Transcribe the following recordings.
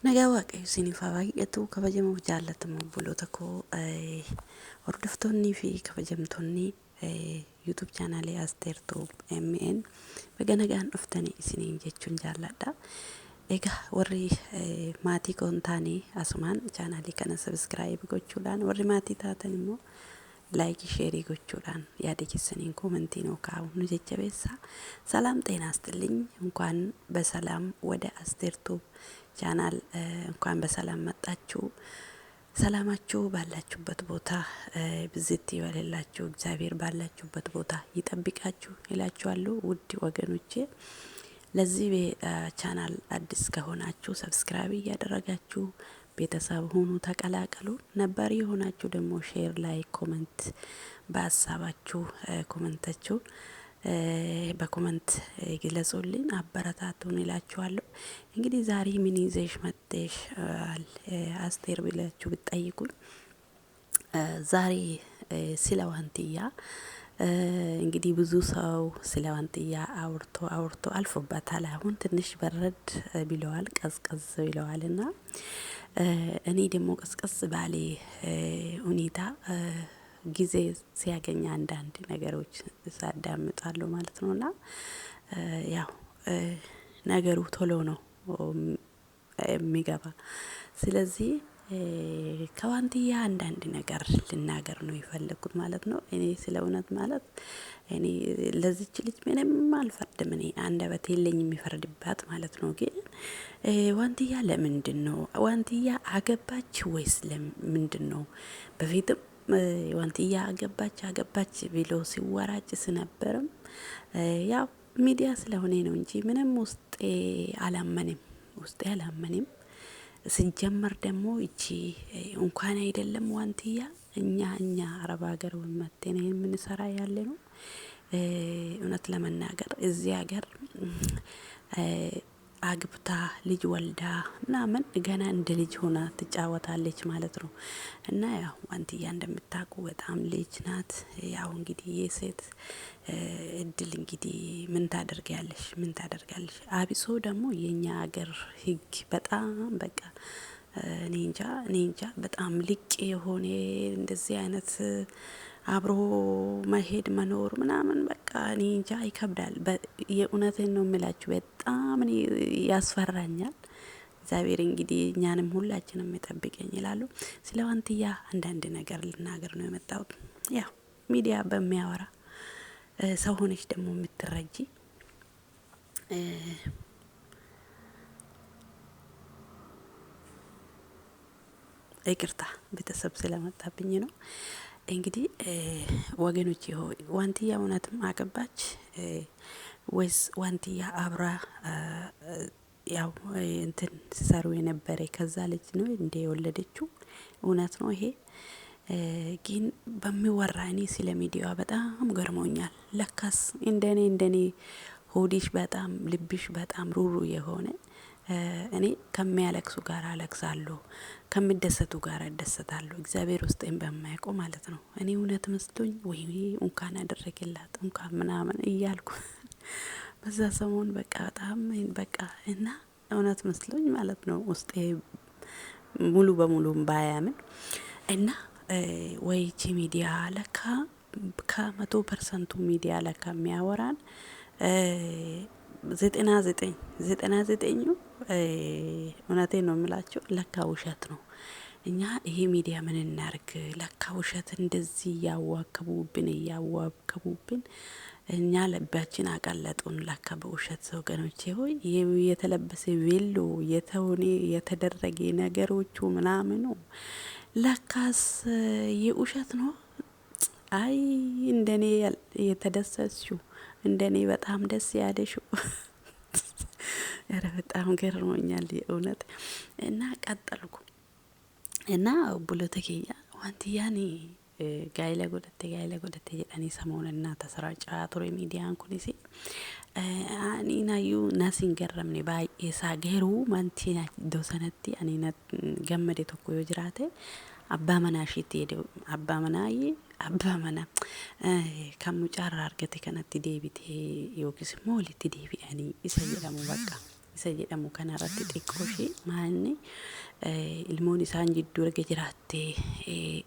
Nagaa Waaqayyo isiniif haa baay'atu kabajamuuf jaallatamu obboloota koo hordoftoonnii fi kabajamtoonni YouTube chaanaalii Asteer Tuub MN baga nagaan dhuftanii isiniin jechuun jaalladha. Egaa warri maatii koon taanii asumaan chaanaalii kana subscribe gochuudhaan warri maatii taatan immoo ላይክ ሼር gochuudhaan yaada keessaniin ኮሜንቲን ወካው ነው ጀጀበሳ ሰላም ጤና ይስጥልኝ እንኳን በሰላም ወደ አስቴር ቱብ ቻናል እንኳን በሰላም መጣችሁ ሰላማችሁ ባላችሁበት ቦታ ብዝት ይበልላችሁ እግዚአብሔር ባላችሁበት ቦታ ይጠብቃችሁ ይላችኋለሁ ውድ ወገኖቼ ለዚህ ቻናል አዲስ ከሆናችሁ ሰብስክራይብ ያደረጋችሁ ቤተሰብ ሆኑ ተቀላቀሉ ነበር የሆናችሁ ደግሞ ሼር ላይ ኮሜንት በሐሳባችሁ ኮሜንታችሁ በኮሜንት ግለጹልኝ አበረታቱን ይላችኋለሁ። እንግዲህ ዛሬ ምን ይዘሽ መጥተሽ አስቴር ብላችሁ ብትጠይቁኝ ዛሬ ስለ ዋንትያ እንግዲህ ብዙ ሰው ስለ ዋንትያ አውርቶ አልፎበታል። አሁን ትንሽ በረድ ብለዋል ቀዝቀዝ ብለዋልና እኔ ደግሞ ቀዝቀዝ ባለ ሁኔታ ጊዜ ሲያገኝ አንዳንድ ነገሮች ሳዳምጣለሁ ማለት ነውና ያው ነገሩ ቶሎ ነው የሚገባ። ስለዚህ ከዋንትያ አንዳንድ ነገር ልናገር ነው የፈለኩት ማለት ነው። እኔ ስለ እውነት ማለት እኔ ለዚች ልጅ ምንም አልፈርድም። እኔ አንደበት የለኝም የሚፈርድባት ማለት ነው። ግን ዋንትያ ለምንድነው ዋንትያ አገባች ወይስ ለምንድነው? በፊትም ዋንትያ አገባች ብሎ ሲወራጭ ስነበርም ያው ሚዲያ ስለሆነ ነው እንጂ ምንም ውስጤ አላመንም። ሲጀመር ደግሞ እቺ እንኳን አይደለም ዋንትያ እኛ አረብ ሀገር ወመተን የምንሰራ ያለ ነው። እውነት ለመናገር እዚህ ሀገር አግብታ ልጅ ወልዳ ምናምን ገና እንደ ልጅ ሆና ትጫወታለች ማለት ነው። እና ያው ዋንትያ እንደምታውቁ በጣም ልጅ ናት። ያው እንግዲህ የሴት እድል እንግዲህ ምን ታደርጋለሽ? አቢሶ ደግሞ የኛ ሀገር ህግ በጣም በቃ እኔ እንጃ በጣም ልቅ የሆነ እንደዚህ አይነት አብሮ መሄድ መኖር ምናምን በቃ እኔ እንጃ ይከብዳል። የእውነቴን ነው የምላችሁ በጣም እኔ ያስፈራኛል። እግዚአብሔር እንግዲህ እኛንም ሁላችንም ይጠብቀኝ ይላሉ። ስለ ዋንትያ አንዳንድ ነገር ልናገር ነው የመጣሁት። ያው ሚዲያ በሚያወራ ሰው ሆነች ደግሞ የምትረጂ ይቅርታ ቤተሰብ ስለመጣብኝ ነው። እንግዲህ ወገኖቼ ሆይ ዋንትያ እውነትም አገባች ወይስ ዋንትያ አብራ ያው እንትን ሲሰሩ የነበረ ከዛ ልጅ ነው እንደ የወለደችው? እውነት ነው ይሄ? ግን በሚወራ እኔ ስለ ሚዲያዋ በጣም ገርሞኛል። ለካስ እንደኔ ሆዲሽ በጣም ልብሽ በጣም ሩሩ የሆነ እኔ ከሚያለቅሱ ጋር አለቅሳለሁ ከሚደሰቱ ጋር እደሰታለሁ እግዚአብሔር ውስጤን በማያውቀው ማለት ነው። እኔ እውነት መስሎኝ ወይ እንኳን አደረገላት እንኳን ምናምን እያልኩ በዛ ሰሞን በቃ በጣም በቃ እና እውነት መስሎኝ ማለት ነው ውስጤ ሙሉ በሙሉ ባያምን እና ወይ ቺ ሚዲያ ለካ ከ100% ሚዲያ ለካ የሚያወራን 99 እውነቴን ነው የምላችሁ ለካ ውሸት ነው። እኛ ይሄ ሚዲያ ምን እናርግ ለካ ውሸት እንደዚህ ያዋከቡብን እኛ ልባችን አቀለጡን ለካ በውሸት ወገኖቼ ሆይ የተለበሰ ቬሎ የተደረገ ነገሮቹ ምናምኑ ለካስ የውሸት ነው። አይ እንደኔ የተደሰስሽው እንደኔ በጣም ደስ ያለሽው ኧረ በጣም ገርሞኛል የእውነት። እና ቀጠልኩ እና ቡለተከያ ዋንትያኒ ጋይለ ጎደቴ jedhani ሰሞኑን ተሰራጫ ቱሬ ሚዲያን ኩኒሲ አኒ ናዩ ናሲን ገረምኔ ባይሳ ገሩ ማንቲና ዶሰነቲ አኒ ገመዴ ቶኮ ዮጅራቴ አባ መናሽቲ አባ መና ከሙጫራ አርገቴ ከነቲ ዴቢቴ ዮኪስ ሞሊቲ ዴቢአኒ ኢሰ jedhamu በቃ isa jedhamu kanarratti xiqqoo ishee maalni ilmoon isaan jidduu erga jiraattee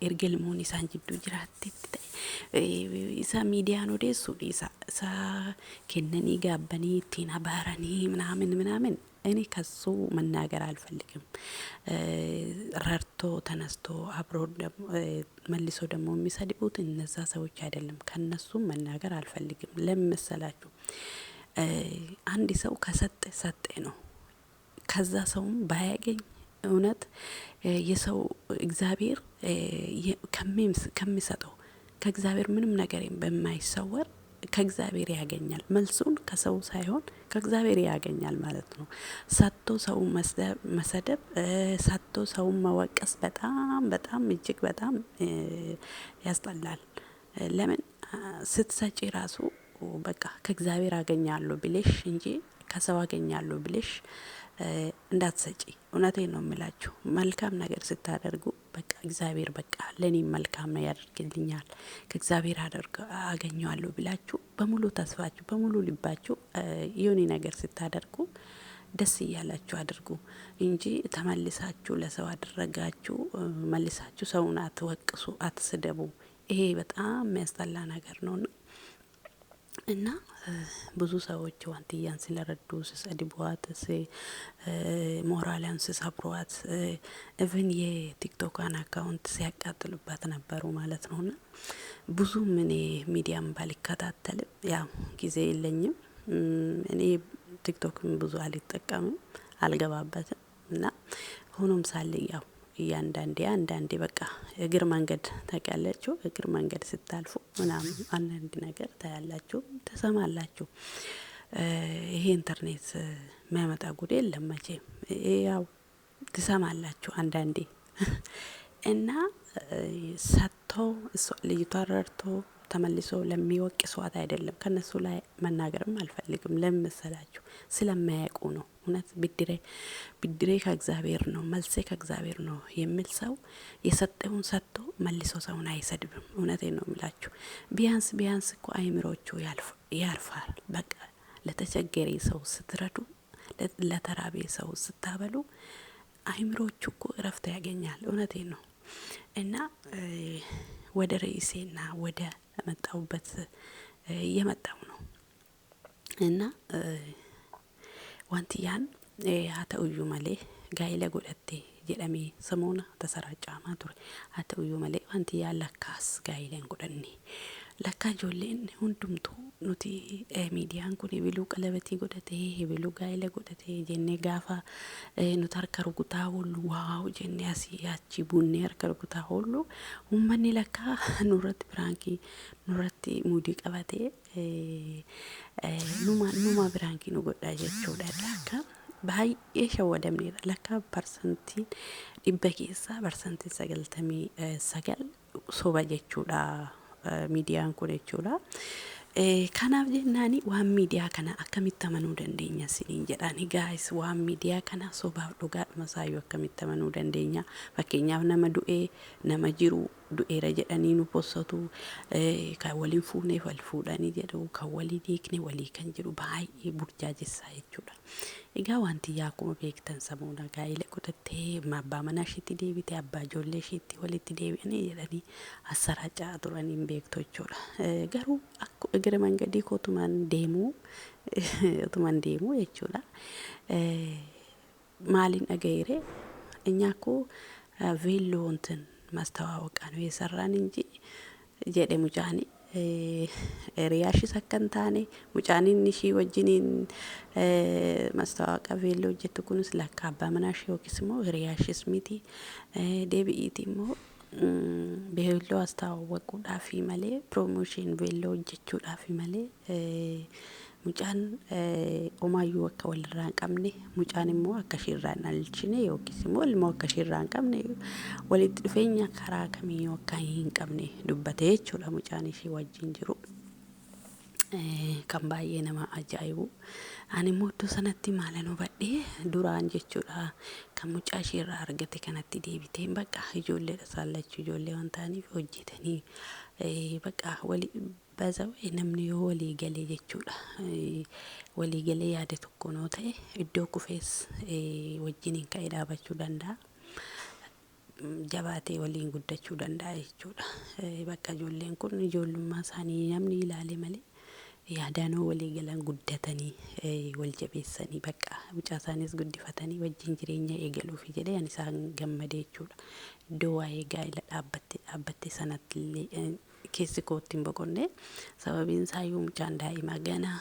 erga ilmoon isaan jidduu jiraattetti ta'e isa miidiyaan odeessu isa kennanii gaabbanii ittiin abaaranii ምናምን እኔ ከሱ መናገር አልፈልግም። ረርቶ ተነስቶ አብሮ መልሶ ደግሞ የሚሰድቡት እነዛ ሰዎች አይደለም። ከነሱም መናገር አልፈልግም። ለምን መሰላችሁ? አንድ ሰው ከሰጠ ሰጠ ነው። ከዛ ሰውም ባያገኝ እውነት የሰው እግዚአብሔር ከሚሰጠው ከእግዚአብሔር ምንም ነገር በማይሰወር ከእግዚአብሔር ያገኛል። መልሱን ከሰው ሳይሆን ከእግዚአብሔር ያገኛል ማለት ነው። ሰጥቶ ሰው መሰደብ ሰጥቶ ሰው መወቀስ በጣም በጣም እጅግ በጣም ያስጠላል። ለምን ስትሰጪ ራሱ በቃ ከእግዚአብሔር አገኛለሁ ብለሽ እንጂ ከሰው አገኛለሁ ብለሽ እንዳትሰጪ። እውነቴን ነው የምላችሁ። መልካም ነገር ስታደርጉ በቃ እግዚአብሔር በቃ ለኔ መልካም ነው ያደርግልኛል ከእግዚአብሔር አገኘዋለሁ ብላችሁ በሙሉ ተስፋችሁ በሙሉ ልባችሁ የሆነ ነገር ስታደርጉ ደስ እያላችሁ አድርጉ እንጂ ተመልሳችሁ ለሰው አደረጋችሁ መልሳችሁ ሰውን አትወቅሱ፣ አትስደቡ። ይሄ በጣም የሚያስጠላ ነገር ነውና እና ብዙ ሰዎች ዋንትያን ስለረዱ ሲሰድቧት ሞራሏን ሲሰብሯት ኢቭን የቲክቶክን አካውንት ሲያቃጥሉባት ነበሩ ማለት ነውና ብዙም እኔ ሚዲያም ባልከታተልም ያው ጊዜ የለኝም። እኔ ቲክቶክም ብዙ አልጠቀምም፣ አልገባበትም እና ሆኖም ሳለ ያው አንዳንዴ በቃ እግር መንገድ ታውቃላችሁ፣ እግር መንገድ ስታልፉ ምናምን አንዳንድ ነገር ታያላችሁ፣ ተሰማላችሁ። ይሄ ኢንተርኔት የሚያመጣ ጉድ የለም መቼም፣ ያው ትሰማላችሁ አንዳንዴ እና ሰጥቶ ልጅቷ ረድቶ ተመልሶ ለሚወቅሷት አይደለም። ከነሱ ላይ መናገርም አልፈልግም። ለምን መሰላችሁ? ስለማያውቁ ነው። እውነት ብድሬ ከእግዚአብሔር ነው፣ መልሴ ከእግዚአብሔር ነው የሚል ሰው የሰጠውን ሰጥቶ መልሶ ሰውን አይሰድብም። እውነቴን ነው የምላችሁ። ቢያንስ እኮ አይምሮቹ ያርፋል። በቃ ለተቸገረ ሰው ስትረዱ፣ ለተራቤ ሰው ስታበሉ አይምሮቹ እኮ እረፍት ያገኛል። እውነቴን ነው እና ወደ ርዕሴና ወደ መጣሁበት እየመጣሁ ነው እና ዋንትያን ሀተኡዩ መሌ ጋይለ ጎደቴ ጀደሜ ሰሞና ተሰራጫማ ቱሬ ሀተኡዩ መሌ ዋንትያ ለካስ ጋይለን ጎደኔ ለካ ጆሌን ሁንዱምቱ ኑቲ ሚዲያን ኩን ቢሉ ቀለበቲ ጎደቴ ቢሉ ጋይለ ጎደቴ ጀኔ ጋፋ ኑት harka rukutaa ሁሉ ዋው ጀኔ ያቺ ቡኔ harka rukutaa ሁሉ ሁመኒ ለካ ኑረት ብራንኪ ኑረት ሙዲ ቀበቴ ኑማ ብራንኪ ነው ጎዳ ጀቾዳ ዳካ ባይኤ ሸወደምኒ ለካ ፐርሰንቲን ዲበቂሳ ፐርሰንት ሰገልተሚ ሰገል ሶባ ጀቾዳ ሚዲያን ኩን ጀቾዳ kanaaf jennaani waan miidiyaa kana akkamitti amanuu dandeenya siniin jedhani guys. waan miidiyaa kana sobaaf dhugaadhuma saayyuu akkamitti amanuu dandeenya? fakkeenyaaf nama du'ee nama jiru du'eera jedhanii nu possatu, kan waliin fuunee wal fuudhanii jedhu, kan walii hiikne walii kan jedhu baay'ee burjaajessaa jechuudha. egaa wanti akkuma beektan samuuna gaa'ila godhattee abbaa manaa isheetti deebite, abbaa ijoollee isheetti walitti deebi'anii jedhanii assaraachaa turaniin beektu jechuudha. garuu እግረ መንገዴ ኮቱማን ዴሙ jechuudha. ማሊን አገይሬ እኛኮ ቬሎ እንትን ማስተዋወቃ ነው የሰራን እንጂ ጀዴ ሙጫኒ ሪያሽ ሰከንታኔ ሙጫኒን ንሺ ወጅኒን ማስተዋወቃ ቬሎ ጀትኩንስ ለካባ መናሽ ወኪስሞ ሪያሽስ ሚቲ ዴቢኢቲሞ ቬሎ አስተዋወቁዳፊ መሌ ፕሮሞሽን ቬሎ ጀቹዳፊ መሌ ሙጫን ኦማዩ ወከ ወልራን ቀምኔ ሙጫን ሞ አከሽራን አልችኔ ወኪስሞ ልሞ አከሽራን ቀምኔ ወሊት ድፈኛ ከራከሚ ወካይን ቀምኔ ዱበቴ ቹላ ሙጫን ሺ ወጅን ጅሩ kan baay'ee nama ajaa'ibu. Ani immoo iddoo sanatti maalan hubadhee duraan jechuudha kan mucaa ishee irraa argate kanatti deebitee bakka ijoolleedha saallachuu ijoollee waan ta'aniif hojjetanii bakka bazawee namni yoo walii galee jechuudha walii galee yaade tokko noo ta'e iddoo kufees wajjiniin ka'ee dhaabachuu danda'a. Jabaatee waliin guddachuu danda'a jechuudha. Bakka ijoolleen kun ijoollummaa isaanii namni ilaale malee yaadaanoo walii galan guddatanii wal jabeessanii bakka mucaa isaanis guddifatanii wajjin jireenya eegaluuf jedhee ani isaan gammadee jechuudha. Iddoo waa'ee gaa'ela dhaabbatte sanatti illee keessi kootti hin boqonne sababiin isaayyuu mucaan daa'imaa gana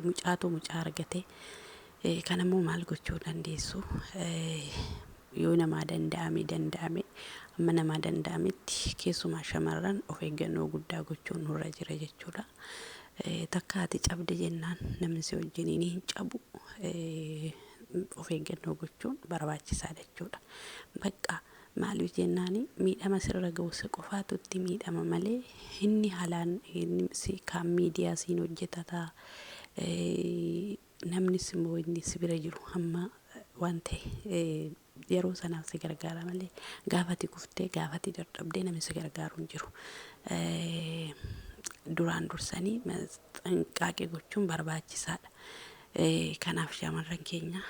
mucaa argate kanammoo maal gochuu dandeessu yoo namaa danda'ame amma namaa danda'ametti keessumaa shamarran of eeggannoo guddaa gochuun nurra jira jechuudha. Takkaati cabde jennaan namni si wajjiniin hin cabu of eeggannoo gochuun barbaachisaadha jechuudha. Bakka maaliif jennaani miidhama sirra ga'uusa qofaatutti miidhama malee inni halaan inni kan miidiyaa siin hojjetata namnis immoo inni si bira jiru amma waan ta'e yeroo sanaaf si gargaara malee gaafati kuftee gaafati dadhabdee namni si gargaaru hin jiru. Duraan dursanii xinqaaqee gochuun barbaachisaadha. Kanaaf shamarran keenya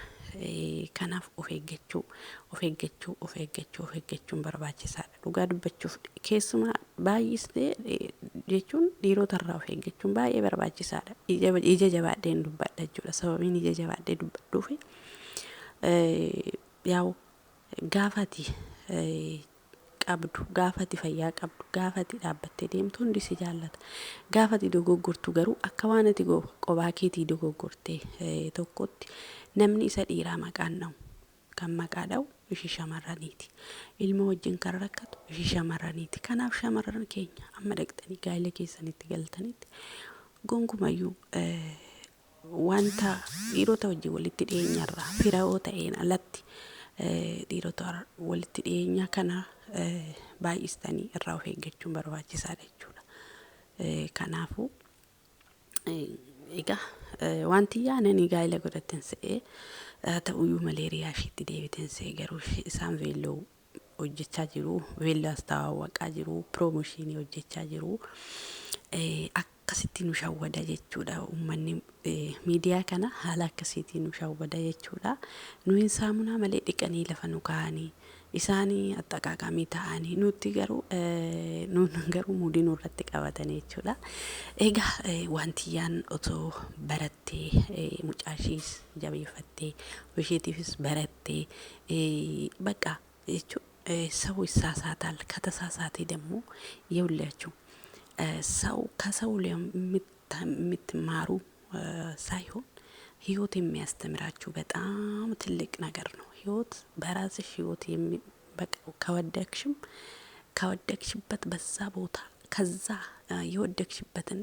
kanaaf of eeggachuun barbaachisaadha. Dhugaa dubbachuuf keessumaa baay'isee jechuun dhiirota irraa of eeggachuun baay'ee barbaachisaadha. Ija jabaadheen dubbadha jechuudha. Sababiin ija jabaadhee dubbadhuufi yaa'u gaafati qabdu gaafati fayyaa qabdu gaafati dhaabbattee deemtu hundi si jaallata. Gaafati dogoggortu garuu akka waan ati qophaa keetii dogoggortee tokkotti namni isa dhiiraa maqaan dha'u kan maqaa dha'u ishii shamarraniiti. Ilma wajjin kan rakkatu ishii shamarraniiti. Kanaaf shamarran keenya amma dhaqxanii gaa'ela keessanitti galtanitti gonkumayyuu wanta dhiirota wajjin walitti dhiyeenyarraa fira yoo ta'een alatti dhiirota walitti dhiyeenya kana baay'istanii irraa of eeggachuun barbaachisaadha jechuudha. Kanaafuu egaa wanti yaananii gaa'ela godhatten se'ee ta'uyyuu maleeriyaa ishiitti deebiten se'ee garuu isaan veelloo hojjechaa jiru veelloo astaawwaqaa jiru piroomooshinii hojjechaa jiru akkasitti nu shawwada jechuudha. Uummanni miidiyaa kana haala akkasiitti nu shawwada jechuudha. Nuyi saamunaa malee dhiqanii lafa nu kaa'anii isaanii attaqaaqamii ta'anii nuti garuu mudii nurratti qabatanii jechuudha. Egaa wantiyaan otoo barattee mucaashiis jabeeffattee isheetiifis barattee bakka jechuudha ሰው ይሳሳታል ከተሳሳተ ደግሞ ይውላችሁ ሰው ከሰው የምትማሩ ሳይሆን ህይወት የሚያስተምራችሁ በጣም ትልቅ ነገር ነው። ህይወት በራስሽ ህይወት ከወደቅሽበት በዛ ቦታ ከዛ የወደቅሽበትን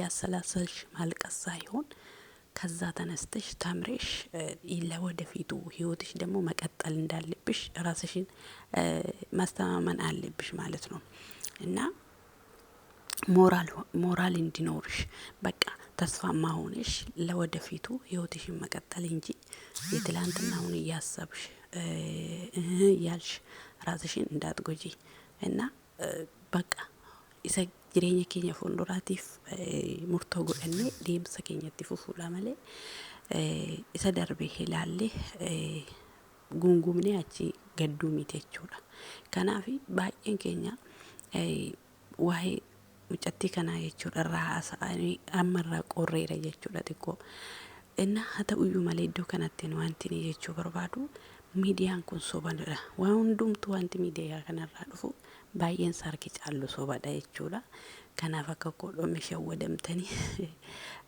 ያሰላሰልሽ ማልቀስ ሳይሆን ከዛ ተነስተሽ ተምረሽ ለወደፊቱ ህይወትሽ ደግሞ መቀጠል እንዳለብሽ ራስሽን ማስተማመን አለብሽ ማለት ነው። እና ሞራል እንዲኖርሽ በቃ ተስፋማ ሆነሽ ለወደፊቱ ህይወትሽን መቀጠል እንጂ የትላንትናውን እያሰብሽ ያልሽ ራስሽን እንዳትጎጂ እና በቃ jireenya keenya fuulduraatiif murtoo godhannee deemsa keenyatti fufuudha malee isa darbee ilaallee gungumnee achi gadduu miti jechuudha. Kanaaf baay'een keenya waa'ee mucattii kanaa jechuudha irraa haasa'anii ammarraa qorreera jechuudha xiqqoo. Inna haa ta'uyyuu malee iddoo kanatti wanti ni jechuu barbaadu miidiyaan kun sobadha. Waan hundumtuu wanti miidiyaa kanarraa dhufu baay'een sarki caallu sobadha jechuudha. Kanaaf akka koodhomme shawwadamtanii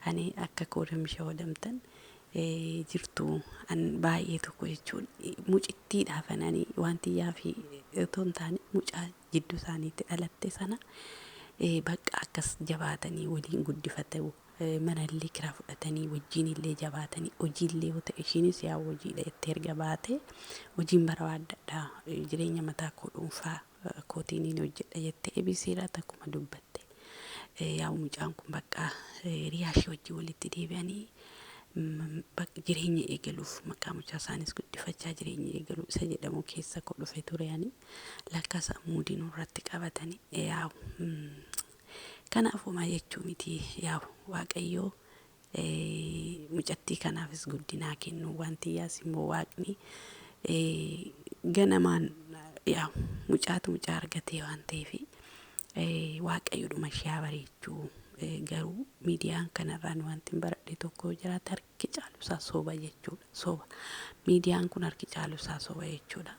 ani akka koodhomme shawwadamtan jirtu an baay'ee tokko jechuun mucittiidhaaf ananii wanti yaafi otoo hin taane mucaa jidduu isaaniitti dhalatte sana bakka akkas jabaatanii waliin guddifatanii manallee kiraa fudhatanii wajjin illee jabaatanii hojiillee yoo ta'e ishiinis yaa hojiidha jettee erga baate hojiin barbaadadha jireenya mataa koo dhuunfaa kootiin hojjedha jettee ebiseera takkuma dubbatte Yaa mucaan kun bakka riyaashii wajjin walitti deebi'anii bakka jireenya eegaluuf maqaa mucaa isaanis guddifachaa jireenya eegaluu isa jedhamu keessa koo dhufe ture ani lakkasa muudii nurratti qabatanii kanaafuu maa jechuu miti yaa waaqayyoo mucattii kanaafis guddinaa kennu wanti yaas immoo waaqni ganamaan yaa mucaa argatee waan ta'eef waaqayyoodhuma ishee bareechuu garuu miidiyaan kanarraan wanti baradhe tokko jiraata harki caalusaa soba jechuudha soba miidiyaan kun harki caalusaa soba jechuudha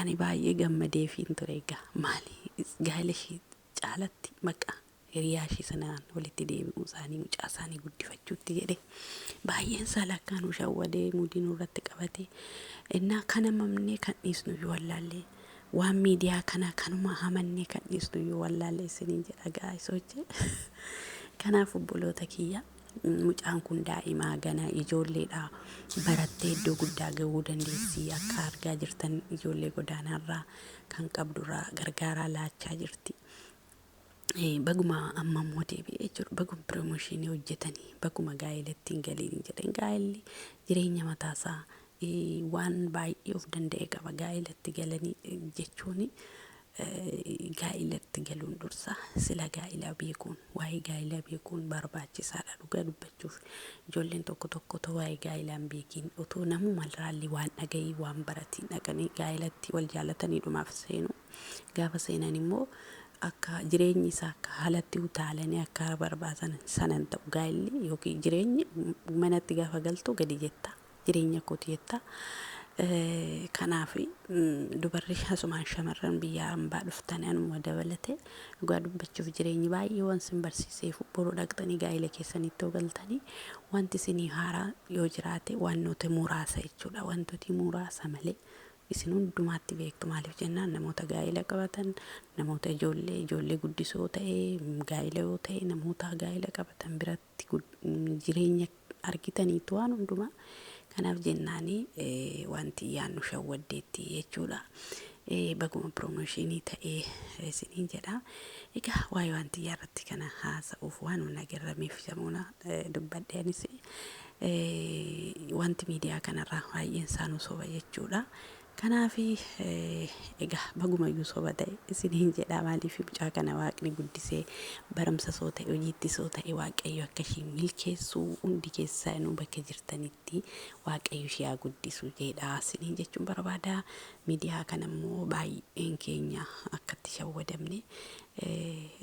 ani baay'ee gammadee fiin ture egaa maali gaa'ela ishee caalatti maqaa hiriyaashii sanaan walitti deebi'uu isaanii mucaa isaanii guddifachuutti jedhe baay'een isaa lakkaanuu shawwadee mudii nurratti qabate innaa kana mamnee kan dhiisnu yoo wallaallee waan miidiyaa kana kanuma hamannee kan dhiisnu yoo wallaallee isiniin jedha gaa'isooche kanaaf obboloota kiyya mucaan kun daa'imaa gana ijoolleedha barattee iddoo guddaa gahuu dandeessi akka argaa jirtan ijoollee godaanaarraa kan qabdurraa gargaaraa laachaa jirti. Baguma amma immoo deebi'ee jiru baguma piroomooshinii hojjetanii baguma gaa'elatti hin galiin jedhan gaa'elli jireenya mataasaa waan baay'ee of danda'e qaba gaa'elatti galanii jechuun gaa'elatti galuun dursa sila gaa'elaa beekuun waa'ee gaa'elaa beekuun barbaachisaadha dhugaa dubbachuuf ijoolleen tokko waa'ee gaa'elaan beekiin otoo namuma raalli waan dhaga'ii waan baratiin dhaqanii gaa'elatti wal jaalatanii dhumaaf seenu gaafa seenan immoo akka jireenyi isaa akka haalatti utaalanii akka barbaadan sanan ta'u gaa'elli yookiin jireenyi manatti gaafa galtu gadi jetta jireenya kooti jetta kanaaf dubarri asumaan shamarran biyya hambaa dhuftanii anuma dabalate dhugaa dubbachuuf jireenyi baay'ee waan sin barsiiseef boroo dhaqxanii gaa'ela keessanitti galtanii wanti isinii haaraa yoo jiraate wantoota muraasa jechuudha wantooti muraasa malee isin hundumaatti beektu maaliif jennaan namoota gaa'ela qabatan namoota ijoollee guddisoo ta'e gaa'ela yoo ta'e namoota gaa'ela qabatan biratti jireenya argitaniitu waan hundumaa kanaaf jennaanii wanti yaannu shawwaddeetti jechuudha. Baguma piroomooshinii ta'ee isiniin jedha egaa waa'ee wanti yaarratti kana haasa'uuf waan nagarrameef samuuna dubbadheenis wanti miidiyaa kanarraa baay'een isaanuu soba jechuudha. kanaaf egaa baguma iyyuu soba ta'e isiniin jedha maaliif mucaa kana waaqni guddisee baramsa soo ta'e hojiitti soo ta'e waaqayyo akka ishee milkeessuu hundi keessaa nu bakka jirtanitti waaqayyo ishee haa guddisu jedha isiniin jechuun barbaada. Miidiyaa kana immoo baay'een keenya akkatti shawwadamne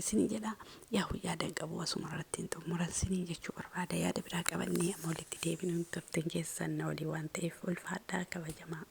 isiniin jedha yaada qabu asuma irratti hin xumuran isiniin jechuu barbaada. Yaada biraa qabannee amma walitti deebinu turtan keessan olii waan ta'eef ulfaadhaa kabajamaa.